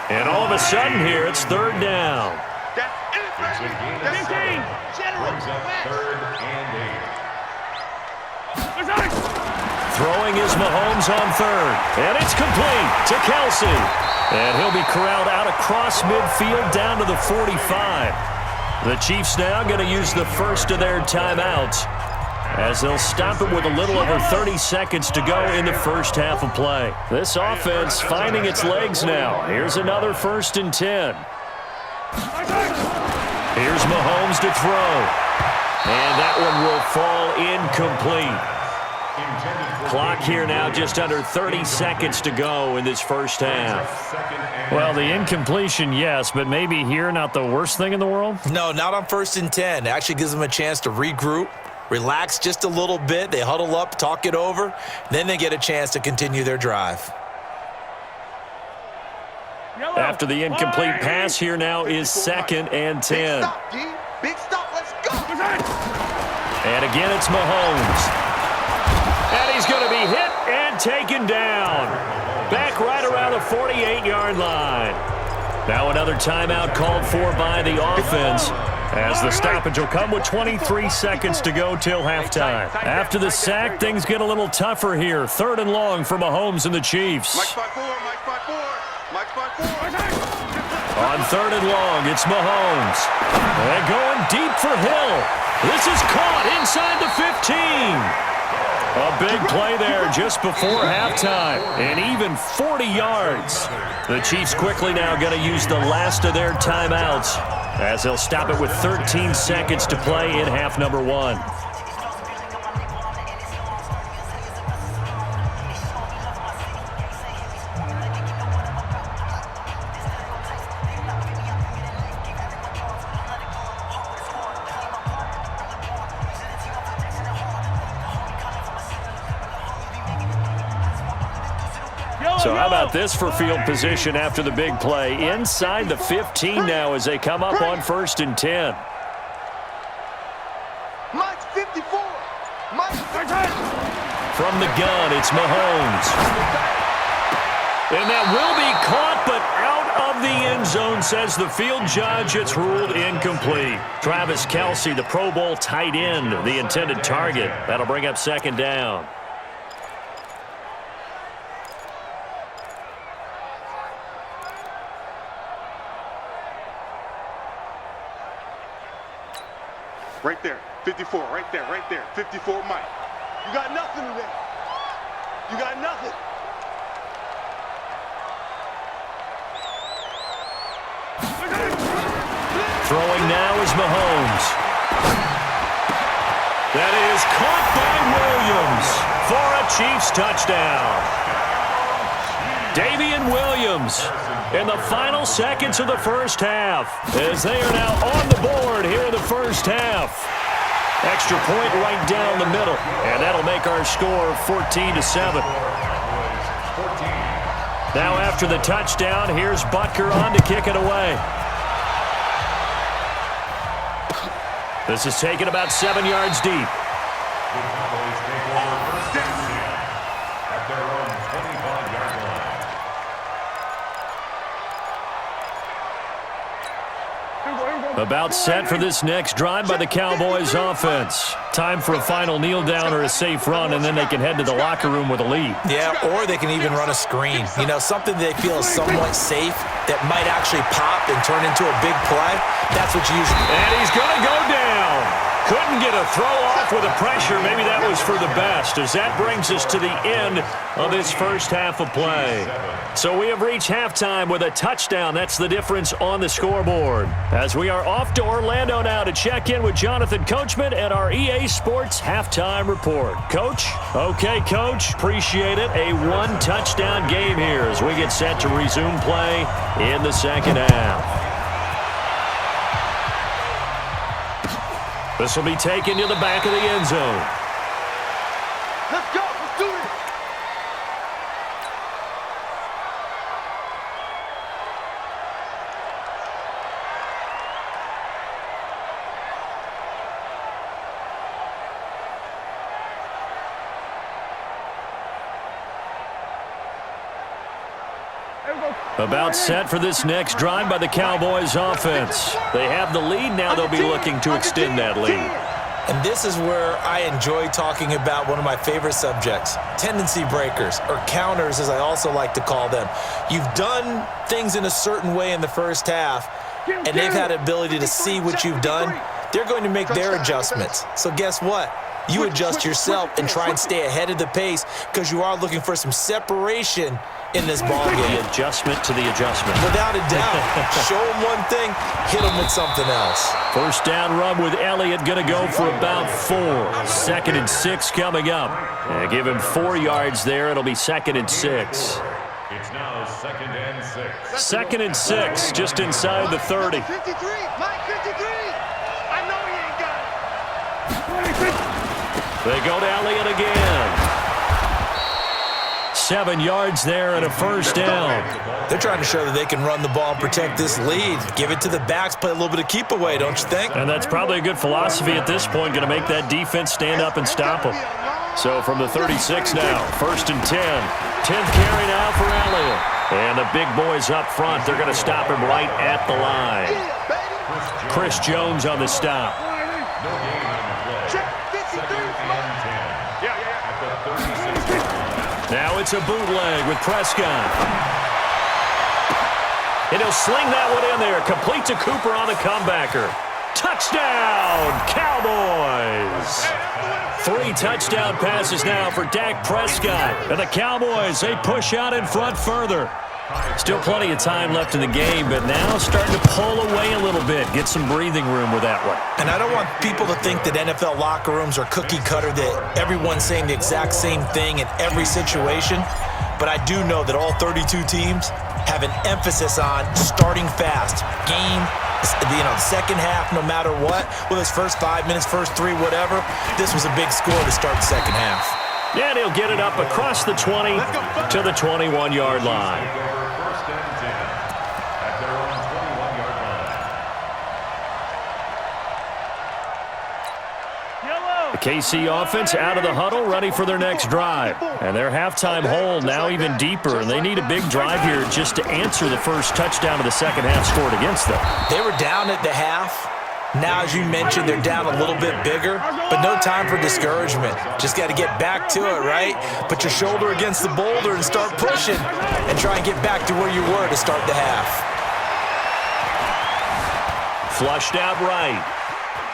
And all of a sudden here, it's third down. That's it, baby. That's it. Brings up 3rd and 8. Throwing is Mahomes on third. And it's complete to Kelsey. And he'll be corralled out across midfield down to the 45. The Chiefs now going to use the first of their timeouts as they'll stop it with a little over 30 seconds to go in the first half of play. This offense finding its legs now. Here's another 1st and 10. Here's Mahomes to throw. And that one will fall incomplete. Clock here now just under 30 seconds to go in this first half. Well, the incompletion, yes, but maybe here not the worst thing in the world? No, not on 1st and 10. It actually gives them a chance to regroup, relax just a little bit. They huddle up, talk it over. Then they get a chance to continue their drive. After the incomplete pass, here now is 2nd and 10. Big stop, let's go. And again, it's Mahomes. And he's going to be hit and taken down. Back right around the 48-yard line. Now another timeout called for by the offense, as the stoppage will come with 23 seconds to go till halftime. After the sack, things get a little tougher here. 3rd and long for Mahomes and the Chiefs. Mike 5-4, Mike 5-4, Mike 5-4. On 3rd and long, it's Mahomes. And going deep for Hill. This is caught inside the 15. A big play there just before halftime, and even 40 yards. The Chiefs quickly now going to use the last of their timeouts as they'll stop it with 13 seconds to play in half number 1. So how about this for field position after the big play? Inside the 15 now as they come up on 1st and 10. Mike 54. Mike 54. From the gun, it's Mahomes. And that will be caught, but out of the end zone, says the field judge. It's ruled incomplete. Travis Kelce, the Pro Bowl tight end, the intended target. That'll bring up 2nd down. Right there, 54, right there, 54, Mike. You got nothing today. You got nothing. Throwing now is Mahomes. That is caught by Williams for a Chiefs touchdown. Damian Williams in the final seconds of the first half, as they are now on the board here in the first half. Extra point right down the middle, and that'll make our score 14-7. Now after the touchdown, here's Butker on to kick it away. This is taken about 7 yards deep. About set for this next drive by the Cowboys offense. Time for a final kneel down or a safe run, and then they can head to the locker room with a lead. Yeah, or they can even run a screen. You know, something they feel is somewhat safe that might actually pop and turn into a big play. That's what you usually... And he's going to go down. Couldn't get a throw off with the pressure. Maybe that was for the best, as that brings us to the end of this first half of play. So we have reached halftime with a touchdown. That's the difference on the scoreboard. As we are off to Orlando now to check in with Jonathan Coachman and our EA Sports halftime report. Coach? Okay, Coach. Appreciate it. A one-touchdown game here as we get set to resume play in the second half. This will be taken to the back of the end zone. Let's go. Let's do it. There we go. About set for this next drive by the Cowboys offense. They have the lead now. They'll be looking to extend that lead. And this is where I enjoy talking about one of my favorite subjects, tendency breakers, or counters as I also like to call them. You've done things in a certain way in the first half, and they've had the ability to see what you've done. They're going to make their adjustments. So guess what? You adjust yourself and try and stay ahead of the pace because you are looking for some separation in this ball game. The adjustment to the adjustment. Without a doubt. Show them one thing, hit them with something else. First down run with Elliott, going to go for about 4. 2nd and 6 coming up. And give him 4 yards there. It'll be 2nd and 6. It's now 2nd and 6. 2nd and 6, just inside the 30. 53, Mike 53. I know he ain't got it. They go to Elliott again. 7 yards there and a first down. They're trying to show that they can run the ball and protect this lead. Give it to the backs, play a little bit of keep away, don't you think? And that's probably a good philosophy at this point, going to make that defense stand up and stop them. So from the 36 now, 1st and 10. 10th carry now for Elliott. And the big boys up front, they're going to stop him right at the line. Chris Jones on the stop. No gain on the play. 2nd and 10. At the 36. Now it's a bootleg with Prescott. And he'll sling that one in there. Complete to Cooper on the comebacker. Touchdown, Cowboys! 3 touchdown passes now for Dak Prescott. And the Cowboys, they push out in front further. Still plenty of time left in the game, but now starting to pull away a little bit. Get some breathing room with that one. And I don't want people to think that NFL locker rooms are cookie cutter, that everyone's saying the exact same thing in every situation. But I do know that all 32 teams have an emphasis on starting fast. Game, the second half, no matter what, whether it's first 5 minutes, first 3, whatever, this was a big score to start the second half. Yeah, and he'll get it up across the 20 to the 21-yard line. First and 10 at their own 21-yard line. The KC offense out of the huddle, ready for their next drive. And their halftime hole now even deeper, and they need a big drive here just to answer the first touchdown of the second half scored against them. They were down at the half. Now, as you mentioned, they're down a little bit bigger, but no time for discouragement. Just got to get back to it, right? Put your shoulder against the boulder and start pushing and try and get back to where you were to start the half. Flushed out right.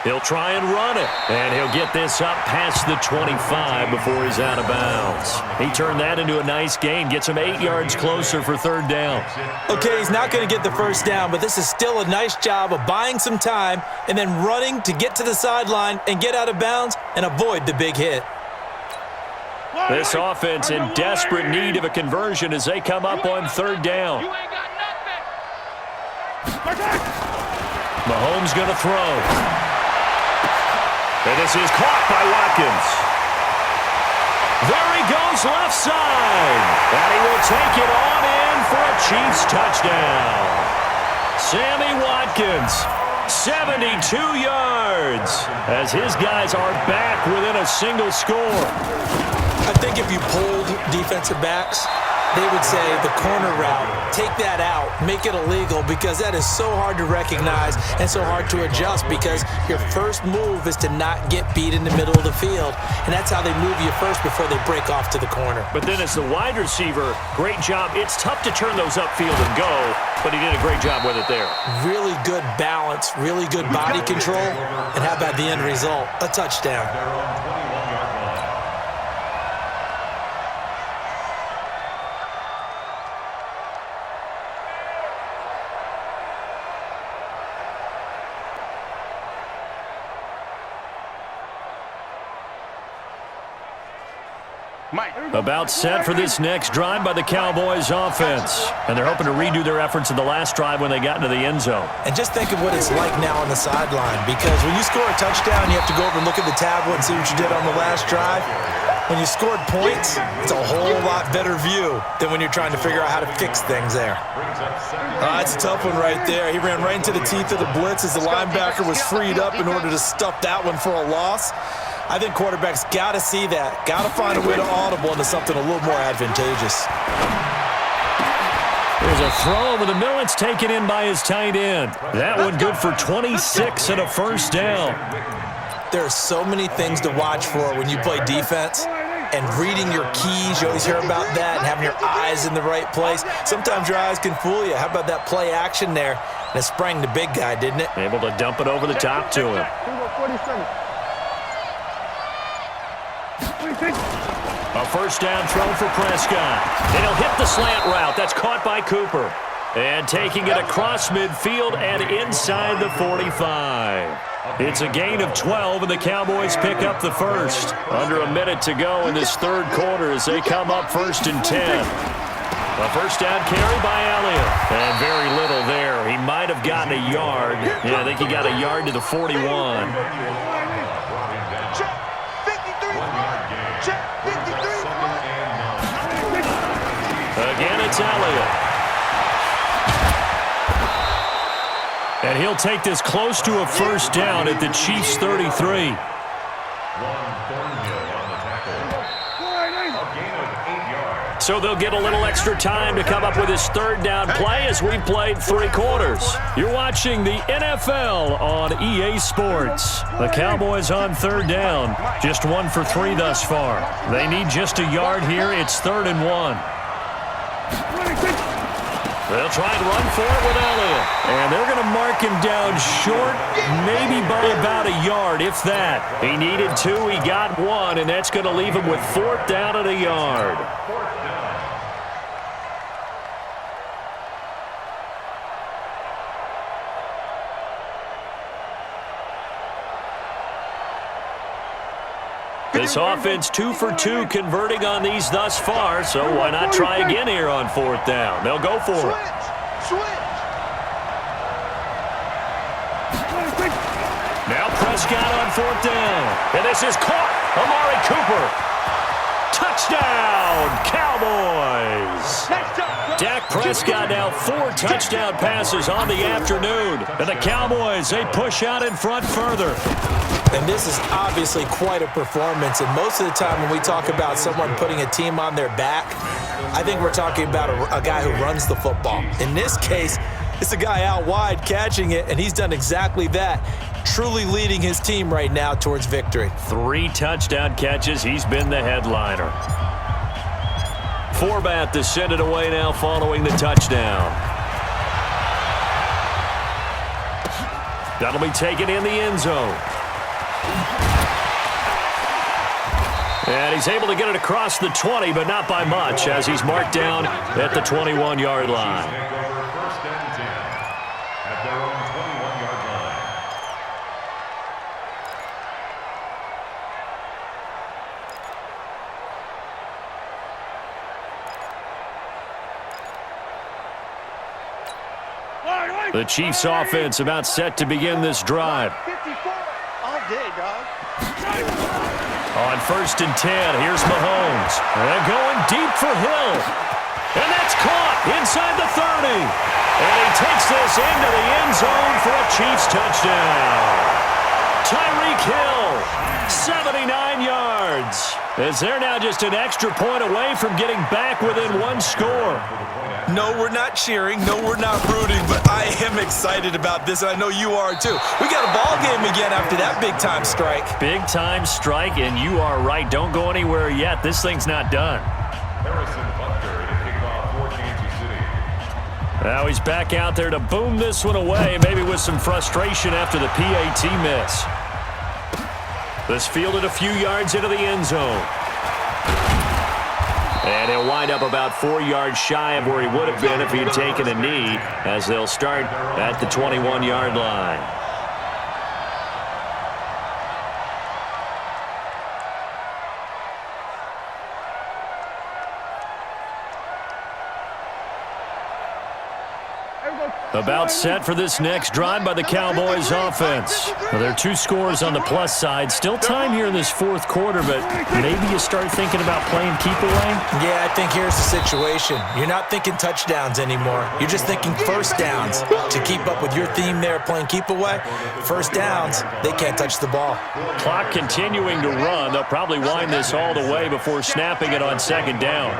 He'll try and run it, and he'll get this up past the 25 before he's out of bounds. He turned that into a nice gain, gets him 8 yards closer for 3rd down. Okay, he's not going to get the first down, but this is still a nice job of buying some time and then running to get to the sideline and get out of bounds and avoid the big hit. This offense in desperate need of a conversion as they come up on 3rd down. Mahomes going to throw. And this is caught by Watkins. There he goes left side. And he will take it on in for a Chiefs touchdown. Sammy Watkins, 72 yards, as his guys are back within a single score. I think if you pulled defensive backs, they would say the corner route, take that out, make it illegal, because that is so hard to recognize and so hard to adjust, because your first move is to not get beat in the middle of the field, and that's how they move you first before they break off to the corner. But then as the wide receiver, great job. It's tough to turn those upfield and go, but he did a great job with it there. Really good balance, really good body control, and how about the end result? A touchdown. Their own 21-yard line. About set for this next drive by the Cowboys offense. And they're hoping to redo their efforts in the last drive when they got into the end zone. And just think of what it's like now on the sideline, because when you score a touchdown, you have to go over and look at the tablet and see what you did on the last drive. When you scored points, it's a whole lot better view than when you're trying to figure out how to fix things there. That's a tough one right there. He ran right into the teeth of the blitz as the linebacker was freed up in order to stuff that one for a loss. I think quarterbacks got to see that, got to find a way to audible into something a little more advantageous. Here's a throw over the middle. It's taken in by his tight end. That one good for 26 and a first down. There are so many things to watch for when you play defense. And reading your keys, you always hear about that, and having your eyes in the right place. Sometimes your eyes can fool you. How about that play action there? And it sprang the big guy, didn't it? Able to dump it over the top to him. A first down throw for Prescott. And he'll hit the slant route. That's caught by Cooper. And taking it across midfield and inside the 45. It's a gain of 12, and the Cowboys pick up the first. Under a minute to go in this third quarter as they come up 1st and 10. A first down carry by Elliott. And very little there. He might have gotten a yard. Yeah, I think he got a yard to the 41. Again, it's Elliott. And he'll take this close to a first down at the Chiefs' 33. So they'll get a little extra time to come up with his third down play as we've played 3 quarters. You're watching the NFL on EA Sports. The Cowboys on third down. Just 1 for 3 thus far. They need just a yard here. It's 3rd and 1. They'll try and run for it with Elliott. And they're going to mark him down short, maybe by about a yard, if that. He needed 2, he got 1, and that's going to leave him with 4th down and a yard. This offense 2 for 2 converting on these thus far, so why not try again here on 4th down? They'll go for it. Now Prescott on 4th down. And this is caught. Amari Cooper. Touchdown, Cowboys. Dak Prescott now 4 touchdown passes on the afternoon. And the Cowboys, they push out in front further. And this is obviously quite a performance. And most of the time when we talk about someone putting a team on their back, I think we're talking about a guy who runs the football. In this case, it's a guy out wide catching it, and he's done exactly that, truly leading his team right now towards victory. 3 touchdown catches. He's been the headliner. Forbat to send it away now following the touchdown. That'll be taken in the end zone. And he's able to get it across the 20, but not by much, as he's marked down at the 21-yard line. The Chiefs offense about set to begin this drive. All day, dog. On 1st and 10, here's Mahomes. And going deep for Hill. And that's caught inside the 30. And he takes this into the end zone for a Chiefs touchdown. Tyreek Hill, 79 yards. As they're now just an extra point away from getting back within 1 score. No, we're not cheering. No, we're not rooting. But I am excited about this, and I know you are too. We got a ball game again after that big-time strike. Big-time strike, and you are right. Don't go anywhere yet. This thing's not done. Now he's back out there to boom this one away, maybe with some frustration after the PAT miss. This fielded a few yards into the end zone. And he'll wind up about 4 yards shy of where he would have been if he had taken a knee, as they'll start at the 21-yard line. About set for this next drive by the Cowboys offense. Well, there are 2 scores on the plus side. Still time here in this 4th quarter, but maybe you start thinking about playing keep away? Yeah, I think here's the situation. You're not thinking touchdowns anymore. You're just thinking first downs. To keep up with your theme there, playing keep away, first downs, they can't touch the ball. Clock continuing to run. They'll probably wind this all the way before snapping it on 2nd down.